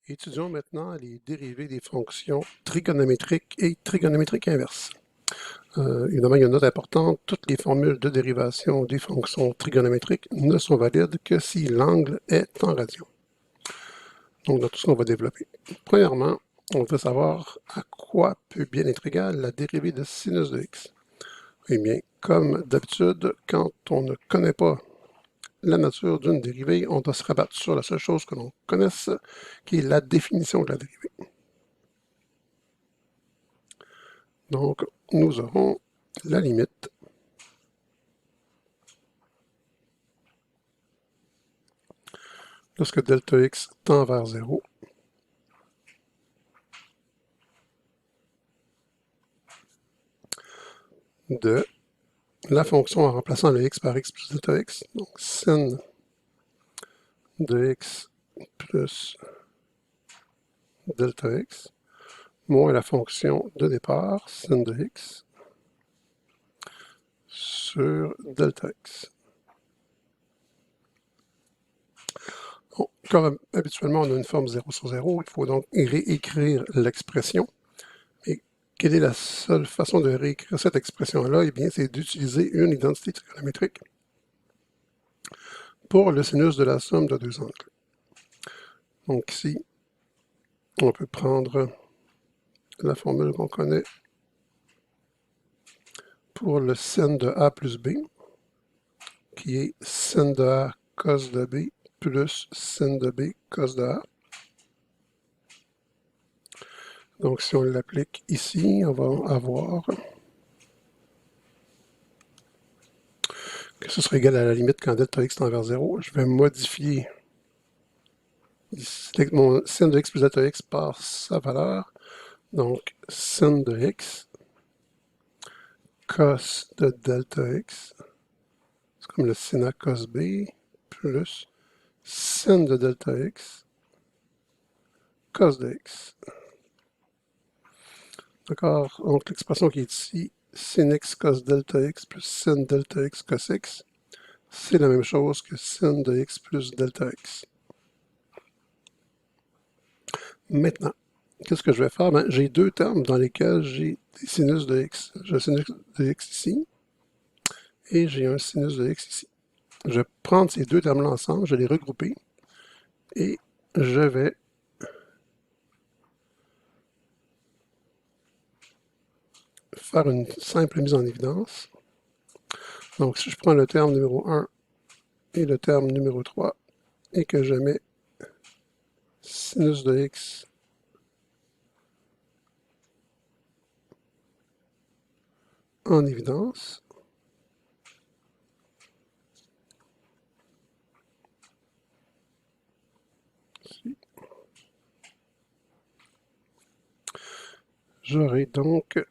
Étudions maintenant les dérivées des fonctions trigonométriques et trigonométriques inverses. Évidemment, il y a une note importante, toutes les formules de dérivation des fonctions trigonométriques ne sont valides que si l'angle est en radian. Donc, dans tout ce qu'on va développer. Premièrement, on veut savoir à quoi peut bien être égale la dérivée de sinus de x. Eh bien, comme d'habitude, quand on ne connaît pas la nature d'une dérivée, on doit se rabattre sur la seule chose que l'on connaisse, qui est la définition de la dérivée. Donc, nous aurons la limite lorsque delta x tend vers 0 de la fonction en remplaçant le x par x plus delta x, donc sin de x plus delta x, moins la fonction de départ, sin de x, sur delta x. Bon, comme habituellement on a une forme 0 sur 0, il faut donc réécrire l'expression. Et quelle est la seule façon de réécrire cette expression-là? Eh bien, c'est d'utiliser une identité trigonométrique pour le sinus de la somme de deux angles. Donc ici, on peut prendre la formule qu'on connaît pour le sin de A plus B, qui est sin de A cos de B plus sin de B cos de A. Donc si on l'applique ici, on va avoir que ce sera égal à la limite quand delta x tend vers 0. Je vais modifier mon sin de x plus delta x par sa valeur. Donc sin de x cos de delta x, c'est comme le sin A cos B, plus sin de delta x cos de x. D'accord? Donc l'expression qui est ici, sin x cos delta x plus sin delta x cos x, c'est la même chose que sin de x plus delta x. Maintenant, qu'est-ce que je vais faire? Ben, j'ai deux termes dans lesquels j'ai des sinus de x. J'ai un sinus de x ici et j'ai un sinus de x ici. Je vais prendre ces deux termes-là ensemble, je vais les regrouper et je vais faire une simple mise en évidence. Donc, si je prends le terme numéro 1 et le terme numéro 3 et que je mets sinus de x en évidence, j'aurai donc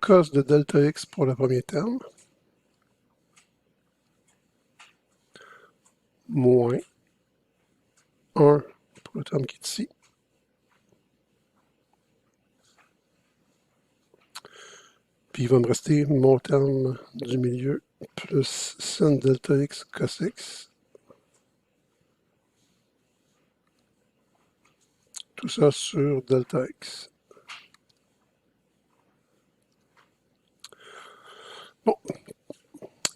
cos de delta x pour le premier terme, moins 1 pour le terme qui est ici, puis il va me rester mon terme du milieu plus sin delta x cos x. Tout ça sur delta x. Bon,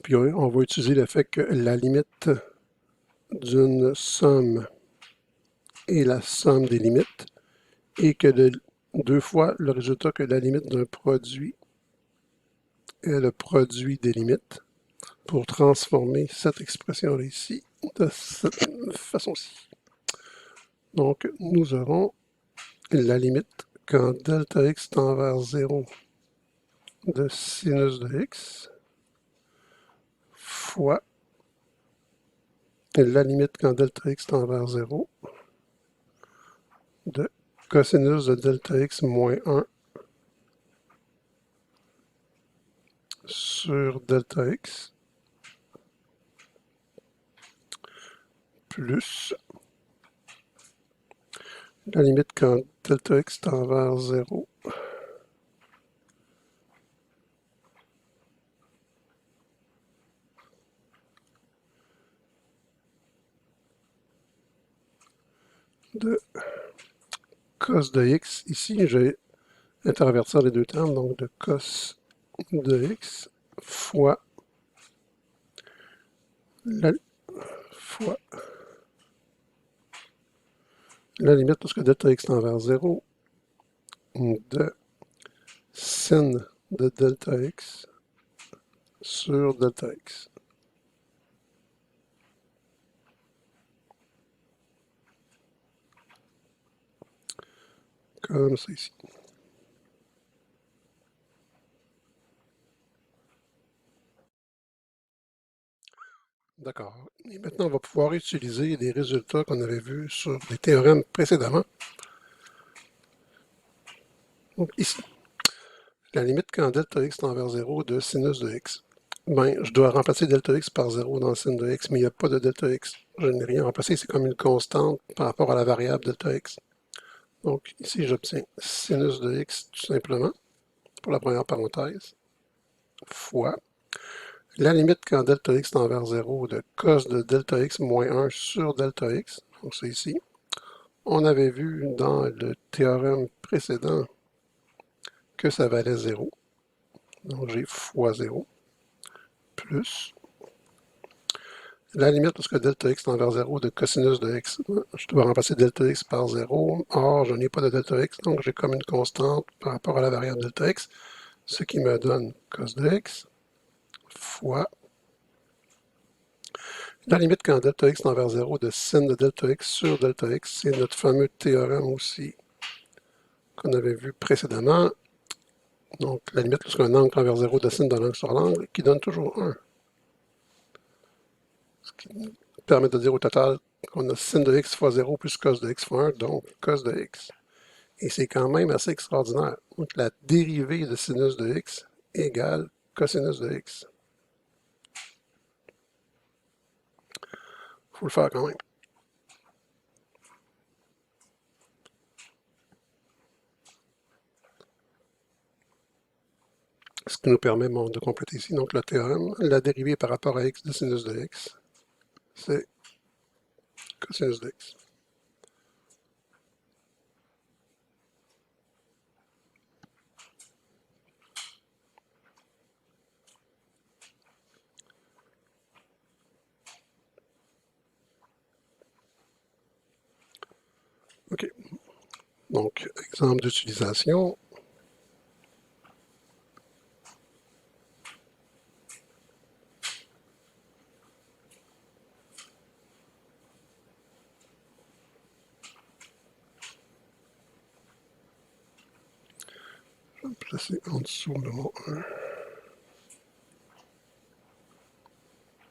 puis on va utiliser le fait que la limite d'une somme est la somme des limites et que deux fois le résultat que la limite d'un produit est le produit des limites pour transformer cette expression-là ici de cette façon-ci. Donc, nous aurons la limite quand delta x tend vers 0 de sinus de x fois la limite quand delta x tend vers 0 de cosinus de delta x moins 1 sur delta x plus la limite quand delta x tend vers 0 de cos de x. Ici, je vais intervertir les deux termes, donc de cos de x fois la, fois la limite, parce que delta x tend vers 0, de sin de delta x sur delta x. Comme ça ici. D'accord. Et maintenant, on va pouvoir utiliser les résultats qu'on avait vus sur les théorèmes précédemment. Donc ici, la limite quand delta x tend vers 0 de sinus de x. Ben, je dois remplacer delta x par 0 dans le sin de x, mais il n'y a pas de delta x. Je n'ai rien remplacé, c'est comme une constante par rapport à la variable delta x. Donc ici, j'obtiens sinus de x tout simplement, pour la première parenthèse, fois la limite quand delta x tend vers 0 de cos de delta x moins 1 sur delta x. Donc c'est ici. On avait vu dans le théorème précédent que ça valait 0. Donc j'ai fois 0 plus la limite, parce que delta x tend vers 0 de cosinus de x. Je dois remplacer delta x par 0. Or, je n'ai pas de delta x, donc j'ai comme une constante par rapport à la variable delta x, ce qui me donne cos de x fois la limite quand delta x tend vers 0 de sin de delta x sur delta x. C'est notre fameux théorème aussi qu'on avait vu précédemment. Donc, la limite lorsqu'un angle tend vers 0 de sin de l'angle sur l'angle, qui donne toujours 1. Ce qui permet de dire au total qu'on a sin de x fois 0 plus cos de x fois 1, donc cos de x. Et c'est quand même assez extraordinaire. Donc, la dérivée de sinus de x égale cosinus de x. Il faut le faire quand même. Ce qui nous permet de compléter ici donc le théorème. La dérivée par rapport à x de sinus de x, c'est cosinus de x. OK. Donc, exemple d'utilisation. Je vais me placer en dessous de mon 1.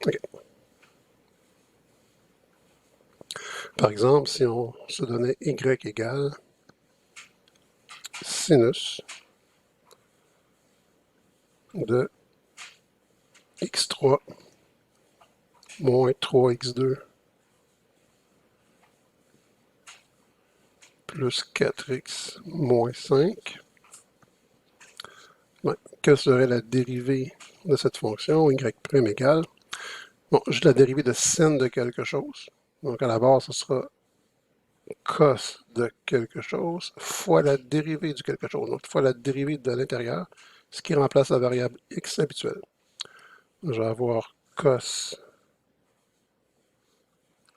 OK. Par exemple, si on se donnait y égale sinus de x3 moins 3x2 plus 4x moins 5, ben, quelle serait la dérivée de cette fonction y' égale? Bon, juste la dérivée de sin de quelque chose. Donc à la base, ce sera cos de quelque chose fois la dérivée du quelque chose, donc fois la dérivée de l'intérieur, ce qui remplace la variable x habituelle. Je vais avoir cos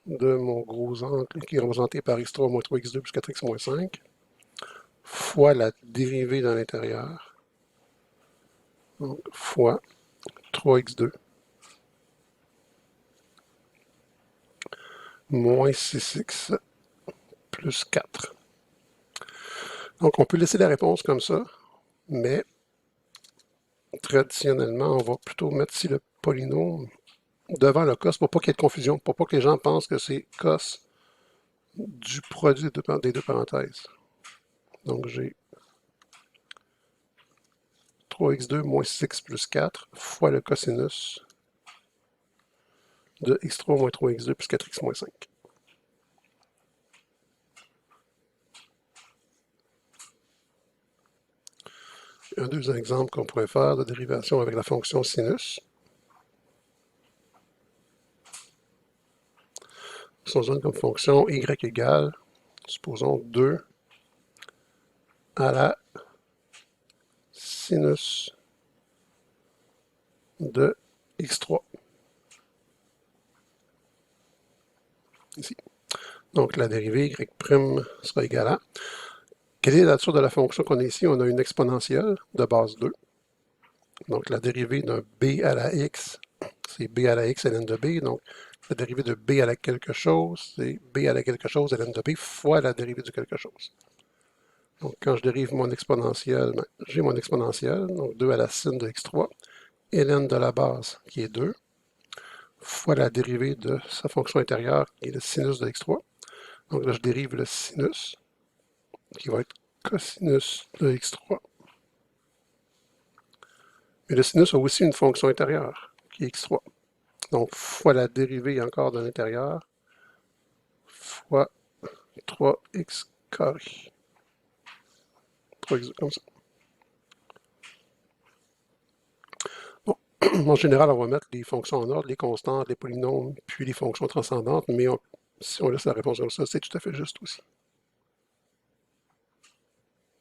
de mon gros angle qui est représenté par x3 moins 3x2 plus 4x moins 5 fois la dérivée dans l'intérieur, donc fois 3x2 moins 6x plus 4. Donc on peut laisser la réponse comme ça, mais traditionnellement, on va plutôt mettre ici le polynôme devant le cos pour pas qu'il y ait de confusion, pour pas que les gens pensent que c'est cos du produit des deux parenthèses. Donc j'ai 3x2 moins 6x plus 4 fois le cosinus de x3 moins 3x2 plus 4x moins 5. Un deuxième exemple qu'on pourrait faire de dérivation avec la fonction sinus. Si on donne comme fonction y égale supposons 2 à la sinus de x3. Ici. Donc, la dérivée y' sera égale à... Quelle est la nature de la fonction qu'on a ici? On a une exponentielle de base 2. Donc, la dérivée d'un b à la x, c'est b à la x ln de b. Donc, la dérivée de b à la quelque chose, c'est b à la quelque chose ln de b fois la dérivée du quelque chose. Donc, quand je dérive mon exponentielle, ben, j'ai mon exponentielle, donc 2 à la sin de x3, ln de la base, qui est 2, fois la dérivée de sa fonction intérieure, qui est le sinus de x3. Donc là, je dérive le sinus, qui va être cosinus de x3. Mais le sinus a aussi une fonction intérieure, qui est x3. Donc, fois la dérivée encore de l'intérieur, fois 3x carré. 3x comme ça. Bon, en général, on va mettre les fonctions en ordre, les constantes, les polynômes, puis les fonctions transcendantes, mais si on laisse la réponse comme ça, c'est tout à fait juste aussi.